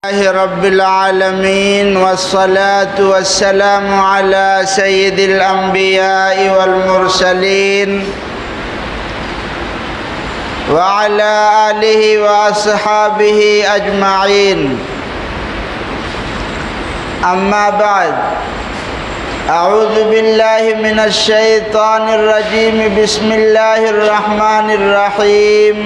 رب العالمين والصلاة والسلام على سيد الأنبياء والمرسلين وعلى آله وأصحابه أجمعين. أما بعد، أعوذ بالله من الشيطان الرجيم. بسم الله الرحمن الرحيم.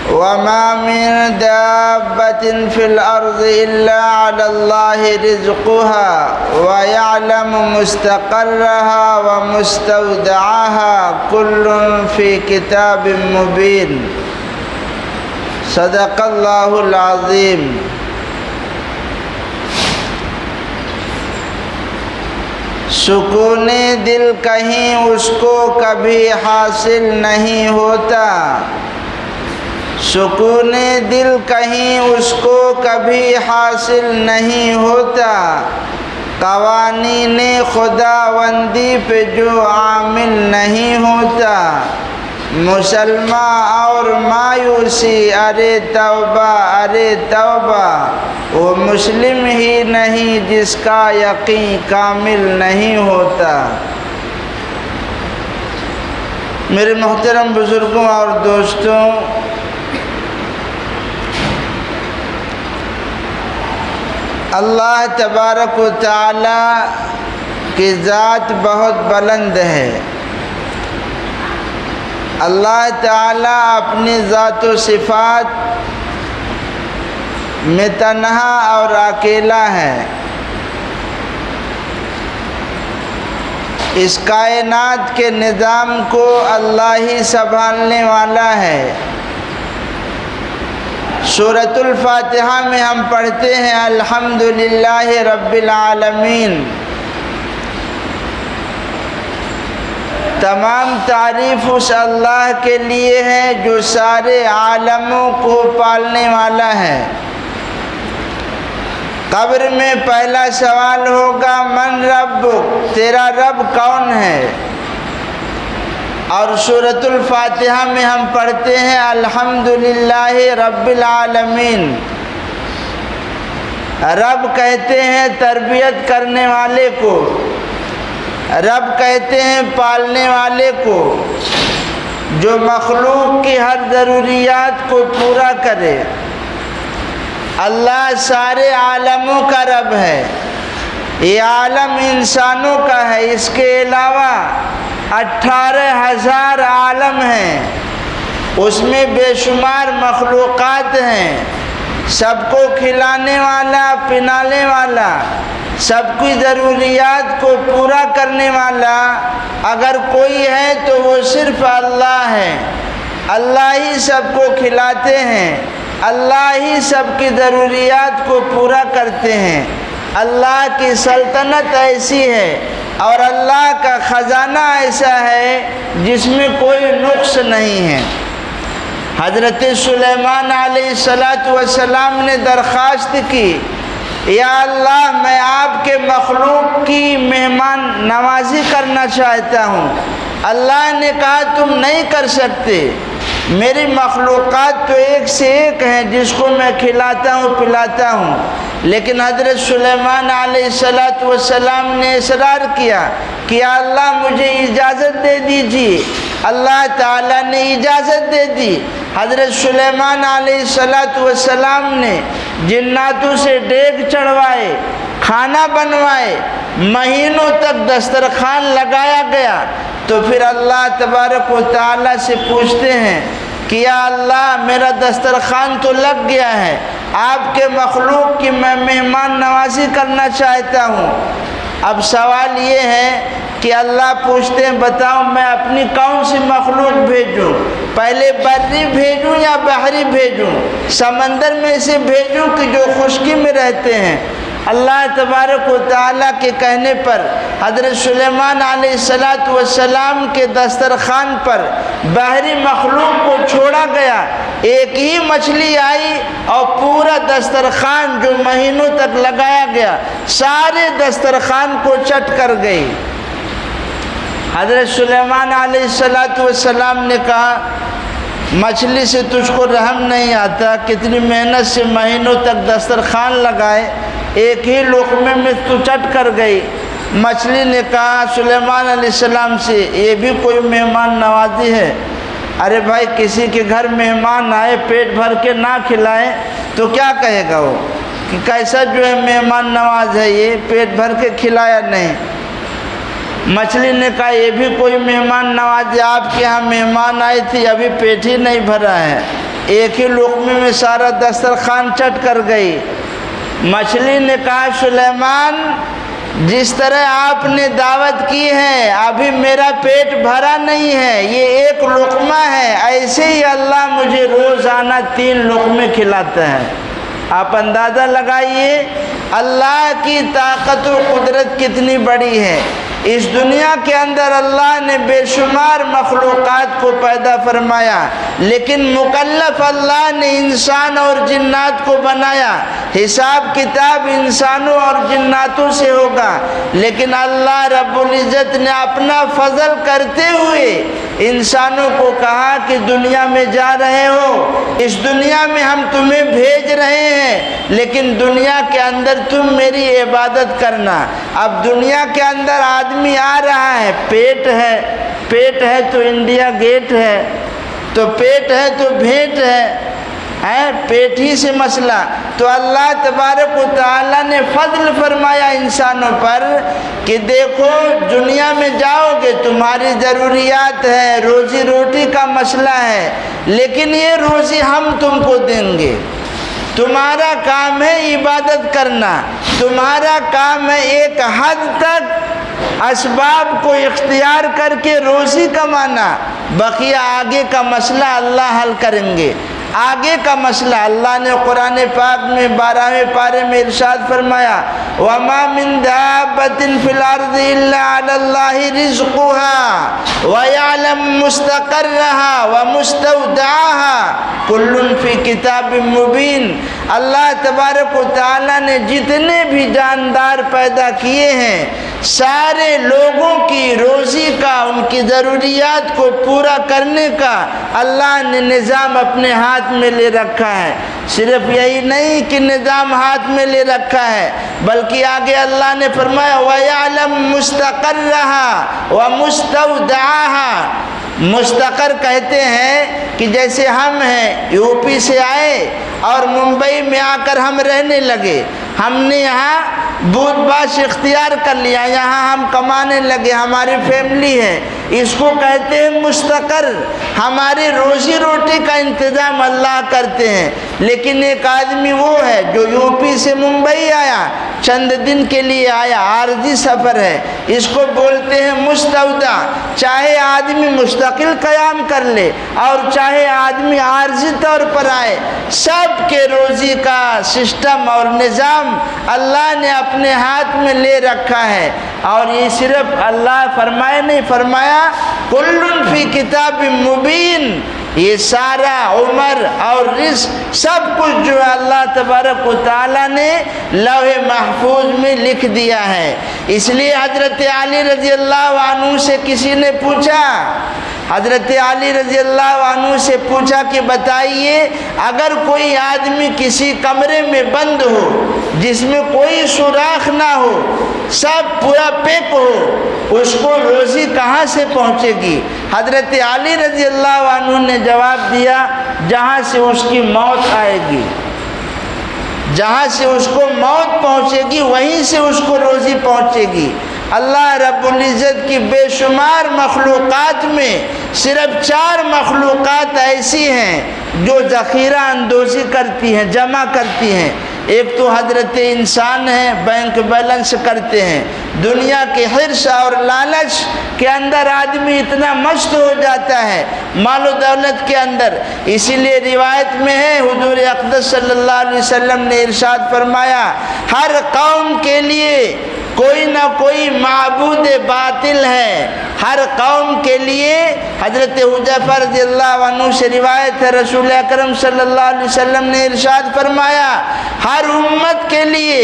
وما من دابة في الأرض إلا على الله رزقها ويعلم مستقرها ومستودعها كل في كتاب مبين. صدق الله العظيم. سکون دل کہیں اس کو کبھی حاصل نہیں ہوتا، سکون دل کہیں اس کو کبھی حاصل نہیں ہوتا، قوانین خداوندی پہ جو عامل نہیں ہوتا. مسلمان اور مایوسی، ارے توبہ ارے توبہ، وہ مسلم ہی نہیں جس کا یقین کامل نہیں ہوتا. میرے محترم بزرگوں اور دوستوں، اللہ تبارک و تعالی کی ذات بہت بلند ہے. اللہ تعالی اپنی ذات و صفات میں تنہا اور اکیلا ہے. اس کائنات کے نظام کو اللہ ہی سنبھالنے والا ہے. سورۃ الفاتحہ میں ہم پڑھتے ہیں الحمدللہ رب العالمین. تمام تعریف اس اللہ کے لیے ہے جو سارے عالموں کو پالنے والا ہے. قبر میں پہلا سوال ہوگا من رب، تیرا رب کون ہے؟ اور سورۃ الفاتحہ میں ہم پڑھتے ہیں الحمدللہ رب العالمین. رب کہتے ہیں تربیت کرنے والے کو، رب کہتے ہیں پالنے والے کو، جو مخلوق کی ہر ضروریات کو پورا کرے. اللہ سارے عالموں کا رب ہے. یہ عالم انسانوں کا ہے، اس کے علاوہ 18,000 عالم ہیں. اس میں بے شمار مخلوقات ہیں. سب کو کھلانے والا، پلانے والا، سب کی ضروریات کو پورا کرنے والا اگر کوئی ہے تو وہ صرف اللہ ہے. اللہ ہی سب کو کھلاتے ہیں، اللہ ہی سب کی ضروریات کو پورا کرتے ہیں. اللہ کی سلطنت ایسی ہے اور اللہ کا خزانہ ایسا ہے جس میں کوئی نقص نہیں ہے. حضرت سلیمان علیہ السلام نے درخواست کی، یا اللہ میں آپ کے مخلوق کی مہمان نوازی کرنا چاہتا ہوں. اللہ نے کہا تم نہیں کر سکتے، میری مخلوقات تو ایک سے ایک ہیں جس کو میں کھلاتا ہوں پلاتا ہوں. لیکن حضرت سلیمان علیہ السلام نے اصرار کیا کہ یا اللہ مجھے اجازت دے دیجیے. اللہ تعالیٰ نے اجازت دے دی. حضرت سلیمان علیہ السلام نے جناتوں سے ڈیگ چڑھوائے، کھانا بنوائے، مہینوں تک دسترخوان لگایا گیا. تو پھر اللہ تبارک و تعالیٰ سے پوچھتے ہیں کہ یا اللہ میرا دسترخوان تو لگ گیا ہے، آپ کے مخلوق کی میں مہمان نوازی کرنا چاہتا ہوں. اب سوال یہ ہے کہ اللہ پوچھتے ہیں بتاؤ میں اپنی کون سی مخلوق بھیجوں؟ پہلے بری بھیجوں یا بحری بھیجوں؟ سمندر میں سے بھیجوں کہ جو خشکی میں رہتے ہیں؟ اللہ تبارک و تعالیٰ کے کہنے پر حضرت سلیمان علیہ السلام کے دسترخوان پر بحری مخلوق کو چھوڑا گیا. ایک ہی مچھلی آئی اور پورا دسترخوان جو مہینوں تک لگایا گیا سارے دسترخوان کو چٹ کر گئی. حضرت سلیمان علیہ السلام نے کہا مچھلی سے تجھ کو رحم نہیں آتا؟ کتنی محنت سے مہینوں تک دسترخوان لگائے، ایک ہی لقمے میں تو چٹ کر گئی۔ مچھلی نے کہا سلیمان علیہ السلام سے، یہ بھی کوئی مہمان نوازی ہے؟ ارے بھائی، کسی کے گھر مہمان آئے پیٹ بھر کے نہ کھلائے تو کیا کہے گا وہ کہ کیسا جو ہے مہمان نواز ہے، یہ پیٹ بھر کے کھلایا نہیں۔ مچھلی نے کہا یہ بھی کوئی مہمان نوازی، آپ کے ہاں مہمان آئی تھی، ابھی پیٹ ہی نہیں بھرا ہے، ایک ہی لقمے میں سارا دسترخوان چٹ کر گئی۔ مچھلی نے کہا سلیمان، جس طرح آپ نے دعوت کی ہے ابھی میرا پیٹ بھرا نہیں ہے، یہ ایک لقمہ ہے، ایسے ہی اللہ مجھے روزانہ 3 لقمے کھلاتا ہے۔ آپ اندازہ لگائیے اللہ کی طاقت و قدرت کتنی بڑی ہے۔ اس دنیا کے اندر اللہ نے بے شمار مخلوقات کو پیدا فرمایا، لیکن مکلف اللہ نے انسان اور جنات کو بنایا۔ حساب کتاب انسانوں اور جناتوں سے ہوگا، لیکن اللہ رب العزت نے اپنا فضل کرتے ہوئے انسانوں کو کہا کہ دنیا میں جا رہے ہو، اس دنیا میں ہم تمہیں بھیج رہے ہیں، لیکن دنیا کے اندر تم میری عبادت کرنا۔ اب دنیا کے اندر آدمی آ رہا ہے، پیٹ ہے تو انڈیا گیٹ ہے، تو پیٹ ہے تو بھیٹ ہے، پیٹ ہی سے مسئلہ۔ تو اللہ تبارک و تعالیٰ نے فضل فرمایا انسانوں پر کہ دیکھو دنیا میں جاؤ گے، تمہاری ضروریات ہے، روزی روٹی کا مسئلہ ہے، لیکن یہ روزی ہم تم کو دیں گے۔ تمہارا کام ہے عبادت کرنا، تمہارا کام ہے ایک حد تک اسباب کو اختیار کر کے روزی کمانا، بقیہ آگے کا مسئلہ اللہ حل کریں گے۔ آگے کا مسئلہ اللہ نے قرآن پاک میں 12ویں پارے میں ارشاد فرمایا وَمَا مِن دَابَّةٍ فِي الْأَرْضِ إِلَّا عَلَى اللَّهِ رِزْقُهَا وَيَعْلَمُ مُسْتَقَرَّهَا وَمُسْتَوْدَعَهَا كُلٌّ فِي كِتَابٍ مُبِينٍ۔ اللہ تبارک و تعالیٰ نے جتنے بھی جاندار پیدا کیے ہیں، سارے لوگوں کی روزی کا، ان کی ضروریات کو پورا کرنے کا اللہ نے نظام اپنے ہاتھ میں لے رکھا ہے۔ صرف یہی نہیں کہ نظام ہاتھ میں لے رکھا ہے، بلکہ آگے اللہ نے فرمایا وَيَعْلَمُ مُسْتَقَرَّهَا وَمُسْتَوْدَعَهَا۔ مستقر کہتے ہیں کہ جیسے ہم ہیں یو پی سے آئے اور ممبئی میں آ کر ہم رہنے لگے، ہم نے یہاں بود باش اختیار کر لیا، یہاں ہم کمانے لگے، ہماری فیملی ہے، اس کو کہتے ہیں مستقر۔ ہماری روزی روٹی کا انتظام اللہ کرتے ہیں۔ لیکن ایک آدمی وہ ہے جو یو پی سے ممبئی آیا، چند دن کے لیے آیا، عارضی سفر ہے، اس کو بولتے ہیں مستودع۔ چاہے آدمی مستقل قیام کر لے اور چاہے آدمی عارضی طور پر آئے، سب کے روزی کا سسٹم اور نظام اللہ نے اپنے ہاتھ میں لے رکھا ہے۔ اور یہ صرف اللہ فرمائے نہیں، فرمایا کل فی کتاب مبین، یہ سارا عمر اور رزق سب کچھ جو ہے اللہ تبارک و تعالیٰ نے لوح محفوظ میں لکھ دیا ہے۔ اس لیے حضرت علی رضی اللہ عنہ سے کسی نے پوچھا، حضرت علی رضی اللہ عنہ سے پوچھا کہ بتائیے اگر کوئی آدمی کسی کمرے میں بند ہو جس میں کوئی سوراخ نہ ہو، سب پورا پیک ہو، اس کو روزی کہاں سے پہنچے گی؟ حضرت علی رضی اللہ عنہ نے جواب دیا جہاں سے اس کی موت آئے گی، جہاں سے اس کو موت پہنچے گی وہیں سے اس کو روزی پہنچے گی۔ اللہ رب العزت کی بے شمار مخلوقات میں صرف 4 مخلوقات ایسی ہیں جو ذخیرہ اندوزی کرتی ہیں، جمع کرتی ہیں۔ ایک تو حضرت انسان ہے، بینک بیلنس کرتے ہیں۔ دنیا کے حرص اور لالچ کے اندر آدمی اتنا مست ہو جاتا ہے مال و دولت کے اندر، اسی لیے روایت میں ہے حضور اقدس صلی اللہ علیہ وسلم نے ارشاد فرمایا ہر قوم کے لیے کوئی نہ کوئی معبود باطل ہے، ہر قوم کے لیے۔ حضرت حذیفہ رضی اللہ عنہ سے روایت ہے رسول اکرم صلی اللہ علیہ وسلم نے ارشاد فرمایا ہر امت کے لیے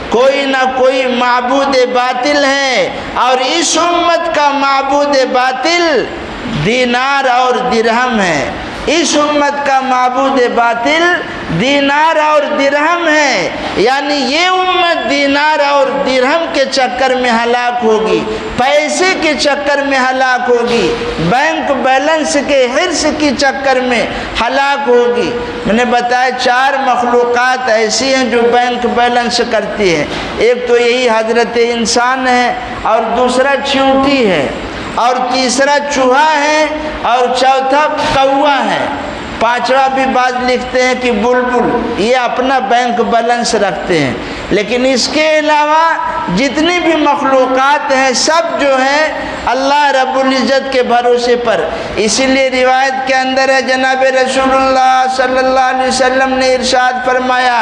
کوئی نہ کوئی معبود باطل ہے، اور اس امت کا معبود باطل دینار اور درہم ہے۔ اس امت کا معبود باطل دینار اور درہم ہے، یعنی یہ امت دینار اور درہم کے چکر میں ہلاک ہوگی، پیسے کے چکر میں ہلاک ہوگی، بینک بیلنس کے حرص کی چکر میں ہلاک ہوگی۔ میں نے بتایا 4 مخلوقات ایسی ہیں جو بینک بیلنس کرتی ہیں، ایک تو یہی حضرت انسان ہے، اور دوسرا چیونٹی ہے، اور تیسرا چوہا ہے، اور چوتھا کوا ہے، 5واں بھی بعض لکھتے ہیں کہ بلبل، یہ اپنا بینک بیلنس رکھتے ہیں۔ لیکن اس کے علاوہ جتنی بھی مخلوقات ہیں سب جو ہیں اللہ رب العزت کے بھروسے پر۔ اسی لیے روایت کے اندر ہے جناب رسول اللہ صلی اللہ علیہ وسلم نے ارشاد فرمایا،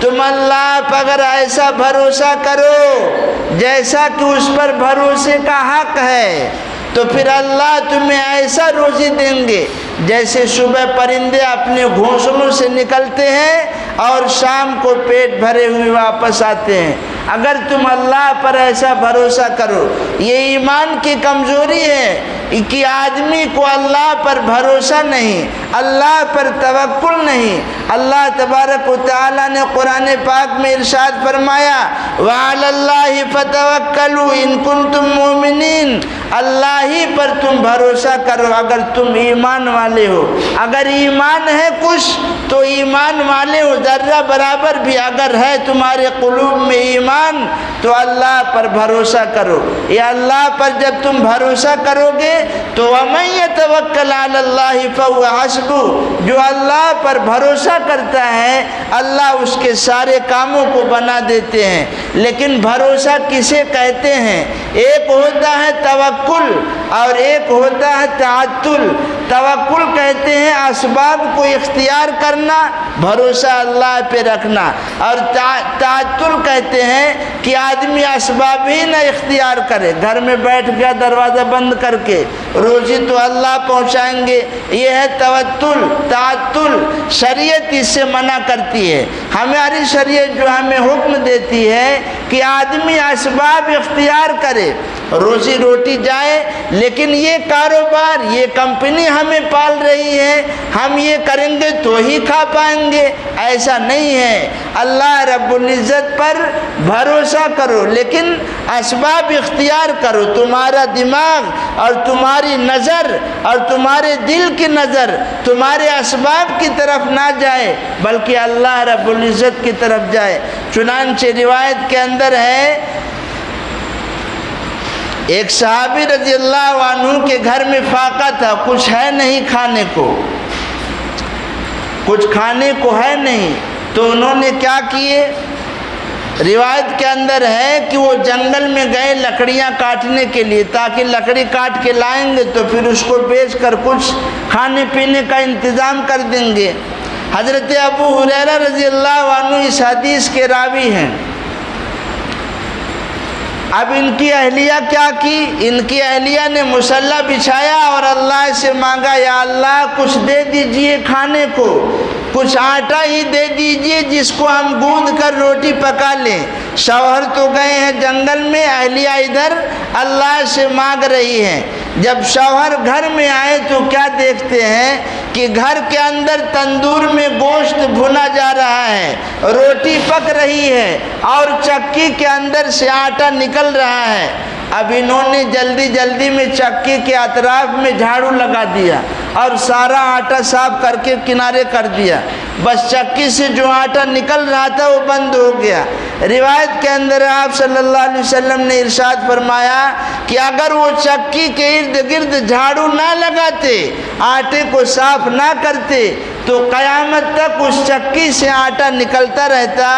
تم اللہ پر اگر ایسا بھروسہ کرو جیسا کہ اس پر بھروسے کا حق ہے، تو پھر اللہ تمہیں ایسا روزی دیں گے جیسے صبح پرندے اپنے گھونسلوں سے نکلتے ہیں اور شام کو پیٹ بھرے ہوئے واپس آتے ہیں۔ اگر تم اللہ پر ایسا بھروسہ کرو، یہ ایمان کی کمزوری ہے کہ آدمی کو اللہ پر بھروسہ نہیں، اللہ پر توکل نہیں۔ اللہ تبارک و تعالیٰ نے قرآن پاک میں ارشاد فرمایا، وَعَلَى اللَّهِ فَتَوَكَّلُوا إِن كُنتُم مُّؤْمِنِينَ، اللہ ہی پر تم بھروسہ کرو اگر تم ایمان والے ہو۔ اگر ایمان ہے کچھ تو ایمان والے ہو، ذرہ برابر بھی اگر ہے تمہارے قلوب میں ایمان تو اللہ پر بھروسہ کرو۔ یا اللہ پر جب تم بھروسہ کرو گے تو وَمَن يَتَوَكَّلْ عَلَى اللَّهِ فَهُوَ حَسْبُهُ، جو اللہ پر بھروسہ کرتا ہے اللہ اس کے سارے کاموں کو بنا دیتے ہیں۔ لیکن بھروسہ کسے کہتے ہیں؟ ایک ہوتا ہے توکل اور ایک ہوتا ہے تعتل۔ توکل کہتے ہیں اسباب کو اختیار کرنا، بھروسہ اللہ پہ رکھنا، اور تعتل کہتے ہیں کہ آدمی اسباب ہی نہ اختیار کرے، گھر میں بیٹھ گیا دروازہ بند کر کے، روزی تو اللہ پہنچائیں گے، یہ ہے تعتل۔ شریعت اس سے منع کرتی ہے۔ ہماری شریعت جو ہمیں حکم دیتی ہے کہ آدمی اسباب اختیار کرے، روزی روٹی جائے، لیکن یہ کاروبار، یہ کمپنی ہمیں پال رہی ہے، ہم یہ کریں گے تو ہی کھا پائیں گے، ایسا نہیں ہے۔ اللہ رب العزت پر بھروسہ کرو لیکن اسباب اختیار کرو۔ تمہارا دماغ اور تمہاری نظر اور تمہارے دل کی نظر تمہارے اسباب کی طرف نہ جائے بلکہ اللہ رب العزت کی طرف جائے۔ چنانچہ روایت کے اندر ہے ایک صحابی رضی اللہ عنہ کے گھر میں فاقہ تھا، کچھ ہے نہیں کھانے کو، کچھ کھانے کو ہے نہیں، تو انہوں نے کیا کیے؟ روایت کے اندر ہے کہ وہ جنگل میں گئے لکڑیاں کاٹنے کے لیے، تاکہ لکڑی کاٹ کے لائیں گے تو پھر اس کو بیچ کر کچھ کھانے پینے کا انتظام کر دیں گے۔ حضرت ابو ہریرہ رضی اللہ عنہ اس حدیث کے راوی ہیں۔ اب ان کی اہلیہ کیا کی؟ ان کی اہلیہ نے مصلی بچھایا اور اللہ سے مانگا، یا اللہ کچھ دے دیجئے کھانے کو، کچھ آٹا ہی دے دیجئے جس کو ہم گوندھ کر روٹی پکا لیں۔ شوہر تو گئے ہیں جنگل میں، اہلیہ ادھر اللہ سے مانگ رہی ہیں۔ جب شوہر گھر میں آئے تو کیا دیکھتے ہیں کہ گھر کے اندر تندور میں گوشت بھنا جا رہا ہے، روٹی پک رہی ہے اور چکی کے اندر سے آٹا نکل رہا ہے۔ اب انہوں نے جلدی جلدی میں چکی کے اطراف میں جھاڑو لگا دیا اور سارا آٹا صاف کر کے کنارے کر دیا، بس چکی سے جو آٹا نکل رہا تھا وہ بند ہو گیا۔ روایت کے اندر آپ صلی اللہ علیہ وسلم نے ارشاد فرمایا کہ اگر وہ چکی کے ارد گرد جھاڑو نہ لگاتے، آٹے کو صاف نہ کرتے تو قیامت تک اس چکی سے آٹا نکلتا رہتا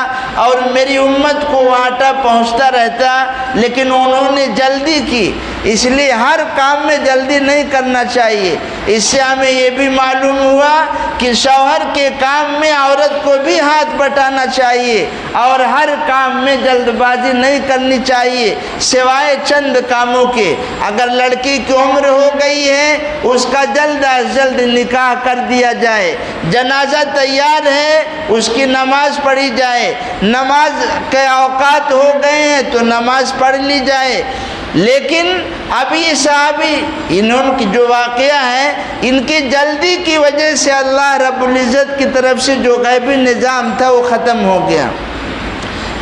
اور میری امت کو وہ آٹا پہنچتا رہتا، لیکن انہوں نے جلدی کی۔ اس لیے ہر کام میں جلدی نہیں کرنا چاہیے۔ اس سے ہمیں یہ بھی معلوم ہوا کہ شوہر کے کام میں عورت کو بھی ہاتھ بٹانا چاہیے اور ہر کام میں جلد بازی نہیں کرنی چاہیے سوائے چند کاموں کے۔ اگر لڑکی کی عمر ہو گئی ہے اس کا جلد از جلد نکاح کر دیا جائے، جنازہ تیار ہے اس کی نماز پڑھی جائے، نماز کے اوقات ہو گئے ہیں تو نماز پڑھ لی جائے، لیکن اب یہ صحابی انہوں کی جو واقعہ ہے، ان کی جلدی کی وجہ سے اللہ رب العزت کی طرف سے جو غیبی نظام تھا وہ ختم ہو گیا۔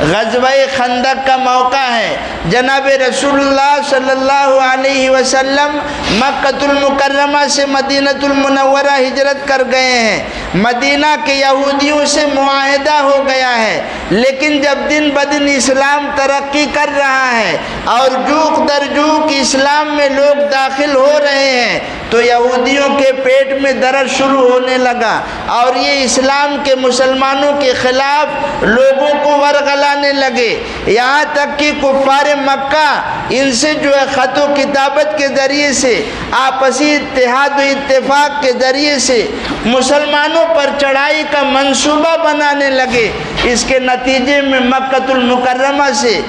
غزوہ خندق کا موقع ہے، جناب رسول اللہ صلی اللہ علیہ وسلم مکہ المکرمہ سے مدینہ المنورہ ہجرت کر گئے ہیں، مدینہ کے یہودیوں سے معاہدہ ہو گیا ہے، لیکن جب دن بدن اسلام ترقی کر رہا ہے اور جوق در جوق اسلام میں لوگ داخل ہو رہے ہیں تو یہودیوں کے پیٹ میں درد شروع ہونے لگا اور یہ اسلام کے مسلمانوں کے خلاف لوگوں کو ورغلانے لگے، یہاں تک کہ کفار مکہ ان سے جو ہے خط و کتابت کے ذریعے سے، آپسی اتحاد و اتفاق کے ذریعے سے مسلمانوں پر چڑھائی کا منصوبہ بنانے لگے۔ اس کے نتیجے میں مکہ المکرمہ سے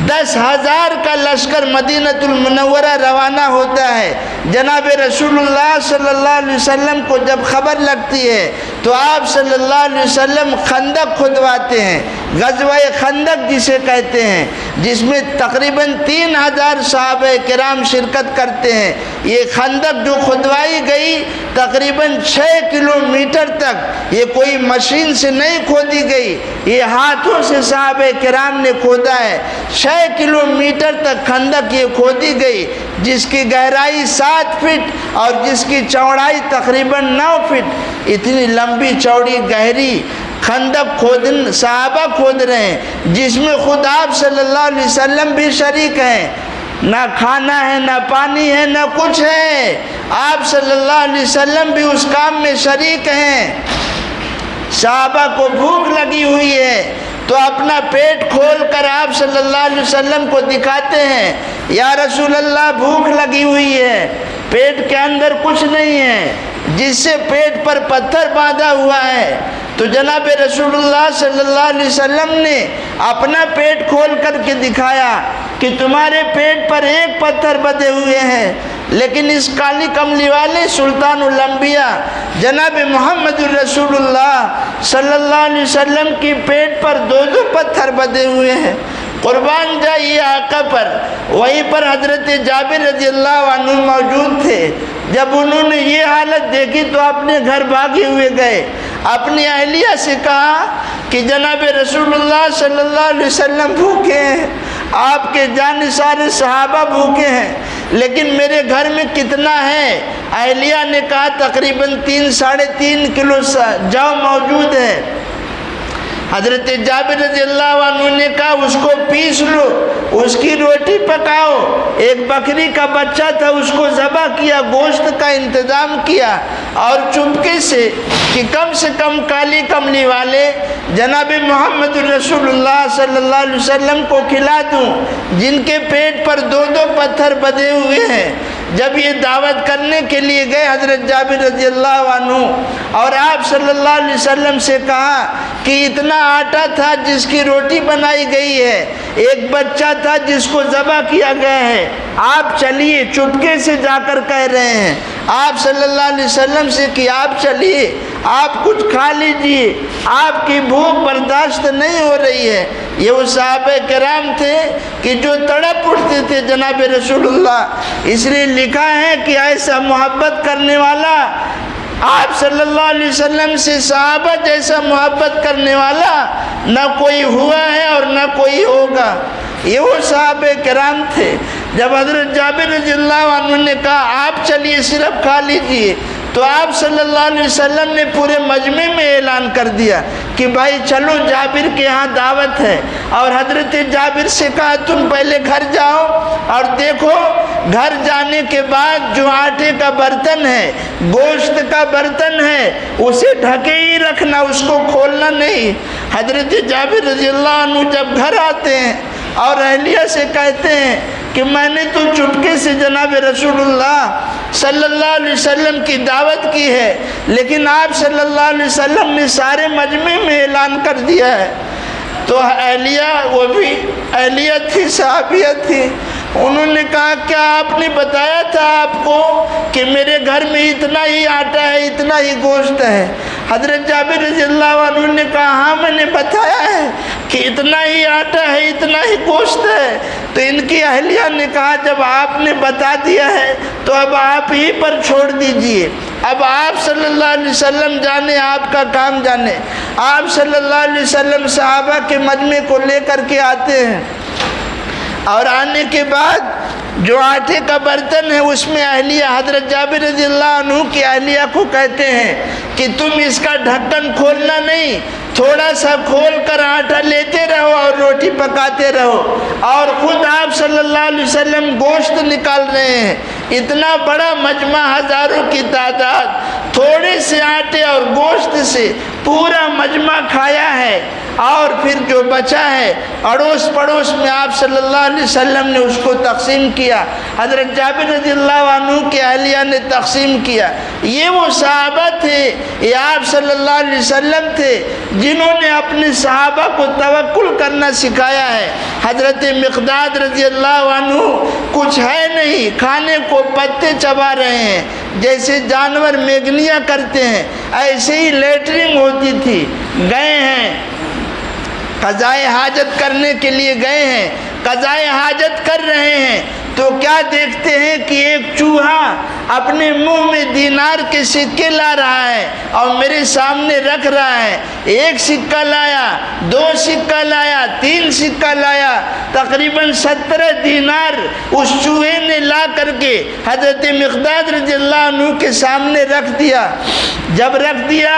10,000 کا لشکر مدینہ المنورہ روانہ ہوتا ہے۔ جناب رسول اللہ صلی اللہ علیہ وسلم کو جب خبر لگتی ہے تو آپ صلی اللہ علیہ وسلم خندق کھدواتے ہیں، غزوہ خندق جسے کہتے ہیں، جس میں تقریباً 3,000 صحابہ کرام شرکت کرتے ہیں۔ یہ خندق جو کھدوائی گئی تقریباً 6 کلومیٹر تک، یہ کوئی مشین سے نہیں کھودی گئی، یہ ہاتھوں سے صحابہ کرام نے کھودا ہے۔ 6 کلومیٹر تک خندق یہ کھودی گئی، جس کی گہرائی 7 فٹ اور جس کی چوڑائی تقریباً 9 فٹ، اتنی لمبی چوڑی گہری خندق صحابہ کھود رہے ہیں، جس میں خود آپ صلی اللہ علیہ وسلم بھی شریک ہیں۔ نہ کھانا ہے، نہ پانی ہے، نہ کچھ ہے، آپ صلی اللہ علیہ وسلم بھی اس کام میں شریک ہیں۔ صحابہ کو بھوک لگی ہوئی ہے تو اپنا پیٹ کھول کر آپ صلی اللہ علیہ وسلم کو دکھاتے ہیں، یا رسول اللہ بھوک لگی ہوئی ہے، پیٹ کے اندر کچھ نہیں ہے، جس سے پیٹ پر پتھر باندھا ہوا ہے۔ تو جناب رسول اللہ صلی اللہ علیہ وسلم نے اپنا پیٹ کھول کر کے دکھایا کہ تمہارے پیٹ پر ایک پتھر بدے ہوئے ہیں، لیکن اس کالی کملی والے سلطان الانبیاء جناب محمد الرسول اللہ صلی اللہ علیہ وسلم کی پیٹ پر 2 پتھر بدے ہوئے ہیں۔ قربان جائیے آقا پر۔ وہیں پر حضرت جابر رضی اللہ عنہ موجود تھے، جب انہوں نے یہ حالت دیکھی تو اپنے گھر بھاگے ہوئے گئے، اپنی اہلیہ سے کہا کہ جناب رسول اللہ صلی اللہ علیہ وسلم بھوکے ہیں، آپ کے جانثار صحابہ بھوکے ہیں، لیکن میرے گھر میں کتنا ہے؟ اہلیہ نے کہا تقریباً 3-3.5 کلو جو موجود ہے۔ حضرت جابر رضی اللہ عنہ نے کہا اس کو پیس لو، اس کی روٹی پکاؤ، ایک بکری کا بچہ تھا اس کو ذبح کیا، گوشت کا انتظام کیا، اور چپکے سے کہ کم سے کم کالی کملی والے جناب محمد الرسول اللہ صلی اللہ علیہ وسلم کو کھلا دوں، جن کے پیٹ پر 2 پتھر بدے ہوئے ہیں۔ جب یہ دعوت کرنے کے لیے گئے حضرت جابر رضی اللہ عنہ، اور آپ صلی اللہ علیہ وسلم سے کہا کہ اتنا آٹا تھا جس کی روٹی بنائی گئی ہے، ایک بچہ تھا جس کو ذبح کیا گیا ہے، آپ چلیے، چپکے سے جا کر کہہ رہے ہیں آپ صلی اللہ علیہ وسلم سے کہ آپ چلیے، آپ کچھ کھا لیجئے، آپ کی بھوک برداشت نہیں ہو رہی ہے۔ یہ وہ صحابہ کرام تھے کہ جو تڑپ اٹھتے تھے جناب رسول اللہ، اس لیے لکھا ہے کہ ایسا محبت کرنے والا آپ صلی اللہ علیہ وسلم سے صحابہ جیسا محبت کرنے والا نہ کوئی ہوا ہے اور نہ کوئی ہوگا۔ یہ وہ صحابہ کرام تھے۔ جب حضرت جابر رضی اللہ عنہ نے کہا آپ چلیے صرف کھا لیجئے، تو آپ صلی اللہ علیہ وسلم نے پورے مجمع میں اعلان کر دیا کہ بھائی چلو جابر کے ہاں دعوت ہے، اور حضرت جابر سے کہا تم پہلے گھر جاؤ اور دیکھو، گھر جانے کے بعد جو آٹے کا برتن ہے، گوشت کا برتن ہے، اسے ڈھکے ہی رکھنا، اس کو کھولنا نہیں۔ حضرت جابر رضی اللہ عنہ جب گھر آتے ہیں اور اہلیہ سے کہتے ہیں کہ میں نے تو چپکے سے جناب رسول اللہ صلی اللہ علیہ وسلم کی دعوت کی ہے، لیکن آپ صلی اللہ علیہ وسلم نے سارے مجمع میں اعلان کر دیا ہے، تو اہلیہ، وہ بھی اہلیہ تھی، صحابیہ تھی، انہوں نے کہا کیا آپ نے بتایا تھا آپ کو کہ میرے گھر میں اتنا ہی آٹا ہے، اتنا ہی گوشت ہے؟ حضرت جابر رضی اللہ عنہ نے کہا ہاں میں نے بتایا ہے، کہ اتنا ہی آٹا ہے، اتنا ہی گوشت ہے؟ تو ان کی اہلیہ نے کہا جب آپ نے بتا دیا ہے تو اب آپ ہی پر چھوڑ دیجئے، اب آپ صلی اللہ علیہ وسلم جانے، آپ کا کام جانے۔ آپ صلی اللہ علیہ وسلم صحابہ کے مجمع کو لے کر کے آتے ہیں، اور آنے کے بعد جو آٹے کا برتن ہے اس میں اہلیہ حضرت جابر رضی اللہ عنہ کی اہلیہ کو کہتے ہیں کہ تم اس کا ڈھکن کھولنا نہیں، تھوڑا سا کھول کر آٹا لیتے رہو اور روٹی پکاتے رہو، اور خود آپ صلی اللہ علیہ وسلم گوشت نکال رہے ہیں۔ اتنا بڑا مجمع، ہزاروں کی تعداد، تھوڑے سے آٹے اور گوشت سے پورا مجمع کھایا ہے، اور پھر جو بچا ہے اڑوس پڑوس میں آپ صلی اللہ علیہ وسلم نے اس کو تقسیم کیا، حضرت جابر رضی اللہ عنہ کے اہلیہ نے تقسیم کیا۔ یہ وہ صحابہ تھے، یہ آپ صلی اللہ علیہ وسلم تھے جنہوں نے اپنے صحابہ کو توکل کرنا سکھایا ہے۔ حضرت مقداد رضی اللہ عنہ کچھ ہے نہیں، کھانے کو پتے چبا رہے ہیں، جیسے جانور میگنیاں کرتے ہیں ایسے ہی لیٹرنگ ہوتی تھی، گئے ہیں قضائے حاجت کرنے کے لیے، گئے ہیں قضائے حاجت کر رہے ہیں، تو کیا دیکھتے ہیں کہ ایک چوہا اپنے منہ میں دینار کے سکے لا رہا ہے اور میرے سامنے رکھ رہا ہے۔ ایک سکہ لایا، دو سکہ لایا، تین سکہ لایا، تقریباً 17 دینار اس چوہے نے لا کر کے حضرت مقداد رضی اللہ عنہ کے سامنے رکھ دیا۔ جب رکھ دیا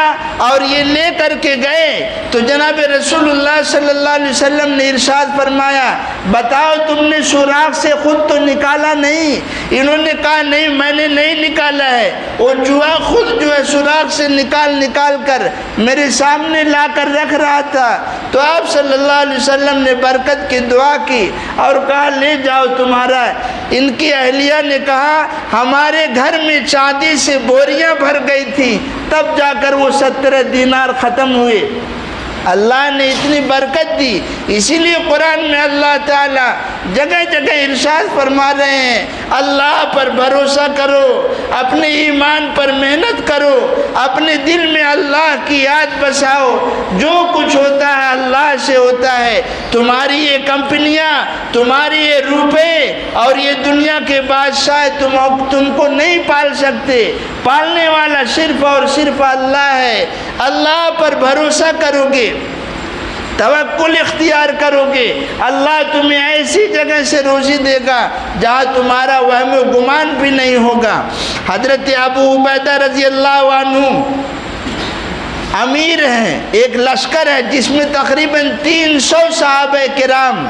اور یہ لے کر کے گئے تو جناب رسول اللہ صلی اللہ علیہ وسلم نے ارشاد فرمایا، بتاؤ تم نے سوراخ سے خود تو نکالا نہیں؟ انہوں نے کہا نہیں، میں نے نہیں نکالا ہے، وہ چوہا خود جو ہے سوراخ سے نکال کر میرے سامنے لا کر رکھ رہا تھا۔ تو آپ صلی اللہ علیہ وسلم نے برکت کی دعا کی اور کہا لے جاؤ تمہارا۔ ان کی اہلیہ نے کہا ہمارے گھر میں چاندی سے بوریاں بھر گئی تھی، تب جا کر وہ 17 دینار ختم ہوئے۔ اللہ نے اتنی برکت دی، اسی لیے قرآن میں اللہ تعالیٰ جگہ جگہ ارشاد فرما رہے ہیں اللہ پر بھروسہ کرو، اپنے ایمان پر محنت کرو، اپنے دل میں اللہ کی یاد بساؤ، جو کچھ ہوتا ہے اللہ سے ہوتا ہے۔ تمہاری یہ کمپنیاں، تمہاری یہ روپے اور یہ دنیا کے بادشاہ تم کو نہیں پال سکتے، پالنے والا صرف اور صرف اللہ ہے۔ اللہ پر بھروسہ کرو گے، توکل اختیار کرو گے، اللہ تمہیں ایسی جگہ سے روزی دے گا جہاں تمہارا وہم و گمان بھی نہیں ہوگا۔ حضرت ابو عبیدہ رضی اللہ عنہ امیر ہیں، ایک لشکر ہے جس میں تقریباً 300 صحابہ کرام،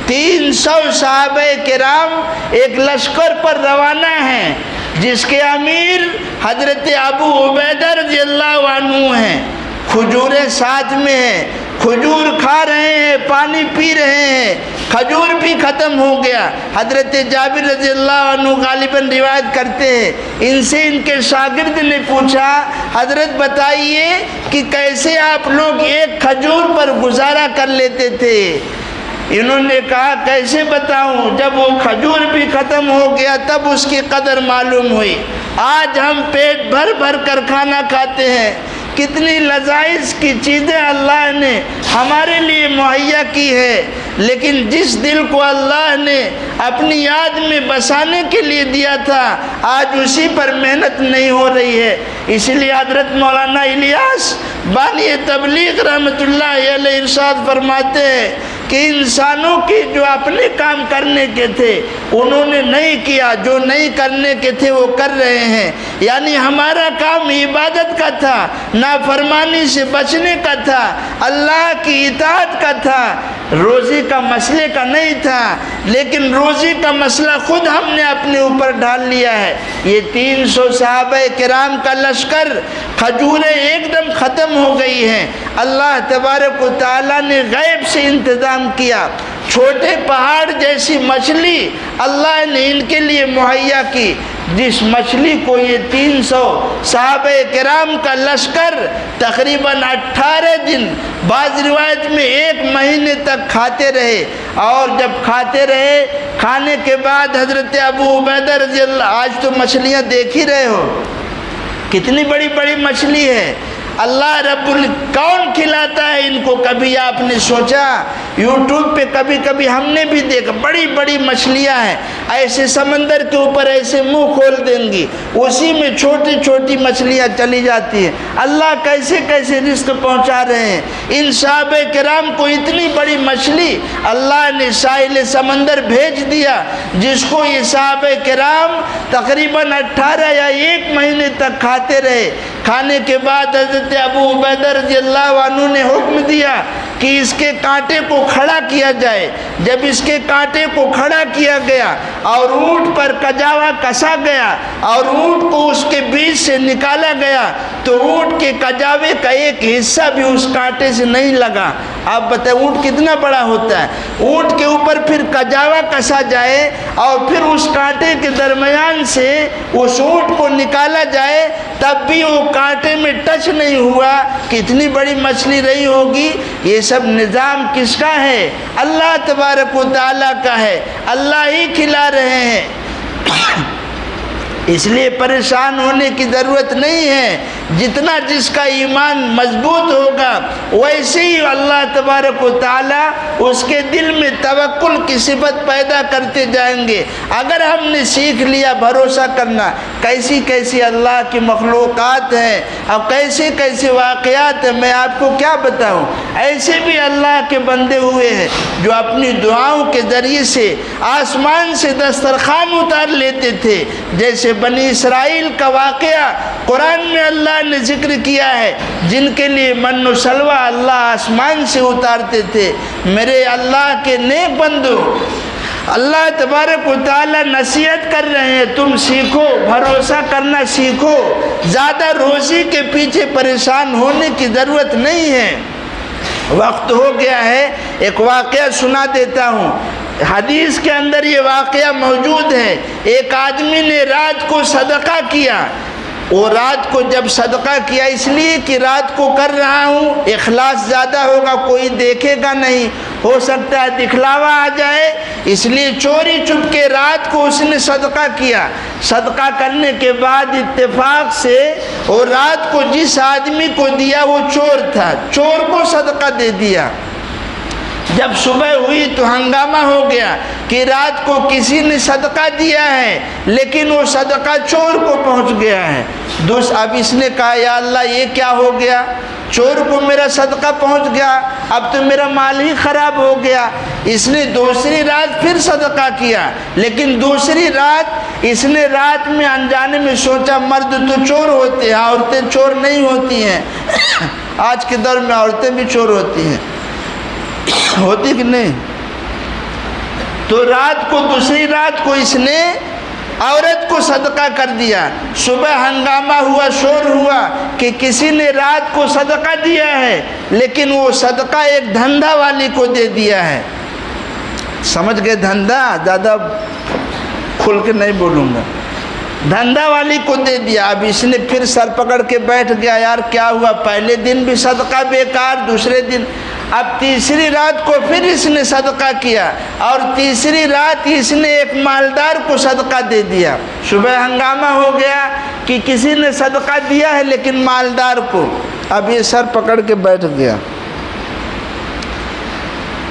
300 صحابہ کرام ایک لشکر پر روانہ ہیں، جس کے امیر حضرت ابو عبیدہ رضی اللہ عنہ ہیں۔ کھجوریں ساتھ میں ہیں، کھجور کھا رہے ہیں، پانی پی رہے ہیں، کھجور بھی ختم ہو گیا۔ حضرت جابر رضی اللہ عنہ غالباً روایت کرتے ہیں، ان سے ان کے شاگرد نے پوچھا حضرت بتائیے کہ کیسے آپ لوگ ایک کھجور پر گزارا کر لیتے تھے؟ انہوں نے کہا کیسے بتاؤں، جب وہ کھجور بھی ختم ہو گیا تب اس کی قدر معلوم ہوئی۔ آج ہم پیٹ بھر بھر کر کھانا کھاتے ہیں، کتنی لذائذ کی چیزیں اللہ نے ہمارے لیے مہیا کی ہے، لیکن جس دل کو اللہ نے اپنی یاد میں بسانے کے لیے دیا تھا آج اسی پر محنت نہیں ہو رہی ہے۔ اس لیے حضرت مولانا الیاس بانی تبلیغ رحمۃ اللہ علیہ ارشاد فرماتے ہیں کہ انسانوں کی جو اپنے کام کرنے کے تھے انہوں نے نہیں کیا، جو نہیں کرنے کے تھے وہ کر رہے ہیں۔ یعنی ہمارا کام عبادت کا تھا، نافرمانی سے بچنے کا تھا، اللہ کی اطاعت کا تھا، روزی کا مسئلے کا نہیں تھا، لیکن روزی کا مسئلہ خود ہم نے اپنے اوپر ڈال لیا ہے۔ یہ 300 صحابہ کرام کا لشکر، کھجوریں ایک دم ختم ہو گئی ہیں، اللہ تبارک و تعالیٰ نے غیب سے انتظام کیا، چھوٹے پہاڑ جیسی مچھلی اللہ نے ان کے لیے مہیا کی، جس مچھلی کو یہ 300 صحابہ کرام کا لشکر تقریباً 18 دن، بعض روایت میں 1 مہینے تک کھاتے رہے۔ اور جب کھاتے رہے، کھانے کے بعد حضرت ابو عبیدہ رضی اللہ، آج تو مچھلیاں دیکھ ہی رہے ہو کتنی بڑی بڑی مچھلی ہے، اللہ رب کون کھلاتا ہے ان کو؟ کبھی کبھی آپ نے سوچا یوٹیوب پہ کبھی کبھی ہم نے بھی دیکھا بڑی بڑی مچھلیاں ہیں ایسے سمندر کے اوپر ایسے منہ کھول دیں گی اسی میں چھوٹی چھوٹی مچھلیاں چلی جاتی ہیں. اللہ کیسے کیسے رزق پہنچا رہے ہیں. ان صحابہ کرام کو اتنی بڑی مچھلی اللہ نے ساحل سمندر بھیج دیا جس کو یہ صحابہ کرام تقریباً 18 یا 1 مہینے تک کھاتے رہے. کھانے کے بعد حضرت ابو عبیدہ رضی اللہ عنہ نے حکم دیا کہ اس کے کانٹے کو کھڑا کیا جائے. جب اس کے کانٹے کو کھڑا کیا گیا اور اونٹ پر کجاوا کسا گیا اور اونٹ کو اس کے بیچ سے نکالا گیا تو اونٹ کے کجاوے کا ایک حصہ بھی اس کانٹے سے نہیں لگا. آپ بتائیں اونٹ کتنا بڑا ہوتا ہے. اونٹ کے اوپر پھر کجاوا کسا جائے اور پھر اس کانٹے کے درمیان سے اس اونٹ کو نکالا جائے تب بھی وہ کانٹے میں ٹچ نہیں ہوا. کتنی بڑی مچھلی رہی ہوگی. یہ سب نظام کس کا ہے؟ اللہ تبارک و تعالیٰ کا ہے. اللہ ہی کھلا رہے ہیں. اس لیے پریشان ہونے کی ضرورت نہیں ہے. جتنا جس کا ایمان مضبوط ہوگا ویسے ہی اللہ تبارک و تعالیٰ اس کے دل میں توکل کی صفت پیدا کرتے جائیں گے. اگر ہم نے سیکھ لیا بھروسہ کرنا کیسی کیسی اللہ کی مخلوقات ہیں اور کیسے کیسے واقعات ہیں میں آپ کو کیا بتاؤں. ایسے بھی اللہ کے بندے ہوئے ہیں جو اپنی دعاؤں کے ذریعے سے آسمان سے دسترخوان اتار لیتے تھے. جیسے بنی اسرائیل کا واقعہ قرآن میں اللہ نے ذکر کیا ہے جن کے لیے من و سلوہ اللہ آسمان سے اتارتے تھے. میرے اللہ کے نیک بندو اللہ تبارک و تعالیٰ نصیحت کر رہے ہیں تم سیکھو بھروسہ کرنا سیکھو. زیادہ روزی کے پیچھے پریشان ہونے کی ضرورت نہیں ہے. وقت ہو گیا ہے ایک واقعہ سنا دیتا ہوں. حدیث کے اندر یہ واقعہ موجود ہے. ایک آدمی نے رات کو صدقہ کیا. وہ رات کو جب صدقہ کیا اس لیے کہ رات کو کر رہا ہوں اخلاص زیادہ ہوگا کوئی دیکھے گا نہیں ہو سکتا ہے دکھلاوا آ جائے اس لیے چوری چپ کے رات کو اس نے صدقہ کیا. صدقہ کرنے کے بعد اتفاق سے وہ رات کو جس آدمی کو دیا وہ چور تھا. چور کو صدقہ دے دیا. جب صبح ہوئی تو ہنگامہ ہو گیا کہ رات کو کسی نے صدقہ دیا ہے لیکن وہ صدقہ چور کو پہنچ گیا ہے. اب اس نے کہا یا اللہ یہ کیا ہو گیا. چور کو میرا صدقہ پہنچ گیا اب تو میرا مال ہی خراب ہو گیا. اس نے دوسری رات پھر صدقہ کیا لیکن دوسری رات اس نے رات میں انجانے میں سوچا مرد تو چور ہوتے ہیں عورتیں چور نہیں ہوتی ہیں. آج کے دور میں عورتیں بھی چور ہوتی ہیں ہوتی کہ نہیں. تو رات کو دوسری رات کو اس نے عورت کو صدقہ کر دیا. صبح ہنگامہ ہوا شور ہوا کہ کسی نے رات کو صدقہ دیا ہے لیکن وہ صدقہ ایک دھندا والی کو دے دیا ہے. سمجھ گئے دھندا زیادہ کھل کے نہیں بولوں گا. دھندا والی کو دے دیا. اب اس نے پھر سر پکڑ کے بیٹھ گیا یار کیا ہوا پہلے دن بھی صدقہ بیکار دوسرے دن. اب تیسری رات کو پھر اس نے صدقہ کیا اور تیسری رات اس نے ایک مالدار کو صدقہ دے دیا. صبح ہنگامہ ہو گیا کہ کسی نے صدقہ دیا ہے لیکن مالدار کو. اب یہ سر پکڑ کے بیٹھ گیا.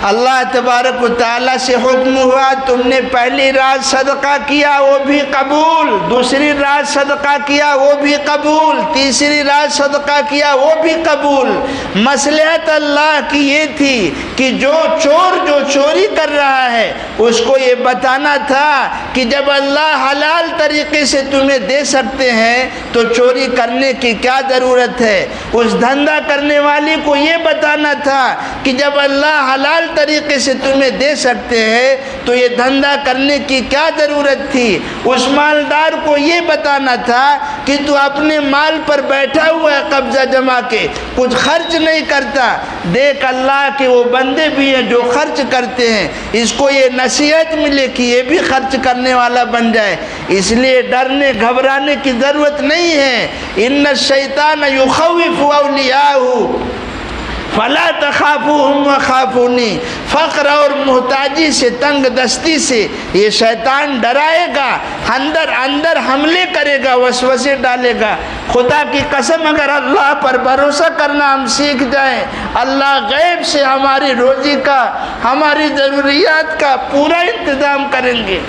اللہ تبارک و تعالیٰ سے حکم ہوا تم نے پہلی رات صدقہ کیا وہ بھی قبول دوسری رات صدقہ کیا وہ بھی قبول تیسری رات صدقہ کیا وہ بھی قبول. مصلحت اللہ کی یہ تھی کہ جو چوری کر رہا ہے اس کو یہ بتانا تھا کہ جب اللہ حلال طریقے سے تمہیں دے سکتے ہیں تو چوری کرنے کی کیا ضرورت ہے. اس دھندا کرنے والی کو یہ بتانا تھا کہ جب اللہ حلال طریقے سے تمہیں دے سکتے ہیں تو یہ دھندا کرنے کی کیا ضرورت تھی. اس مالدار کو یہ بتانا تھا کہ تو اپنے مال پر بیٹھا ہوا ہے قبضہ جما کے کچھ خرچ نہیں کرتا. دیکھ اللہ کے وہ بندے بھی ہیں جو خرچ کرتے ہیں. اس کو یہ نصیحت ملے کہ یہ بھی خرچ کرنے والا بن جائے. اس لیے ڈرنے گھبرانے کی ضرورت نہیں ہے. ان الشیطان یخوف اولیاءہ فلا تخافوہم وخافونی، فقر اور محتاجی سے، تنگ دستی سے یہ شیطان ڈرائے گا، اندر اندر حملے کرے گا، وسوسے ڈالے گا۔ خدا کی قسم اگر اللہ پر بھروسہ کرنا ہم سیکھ جائیں، اللہ غیب سے ہماری روزی کا، ہماری ضروریات کا پورا انتظام کریں گے۔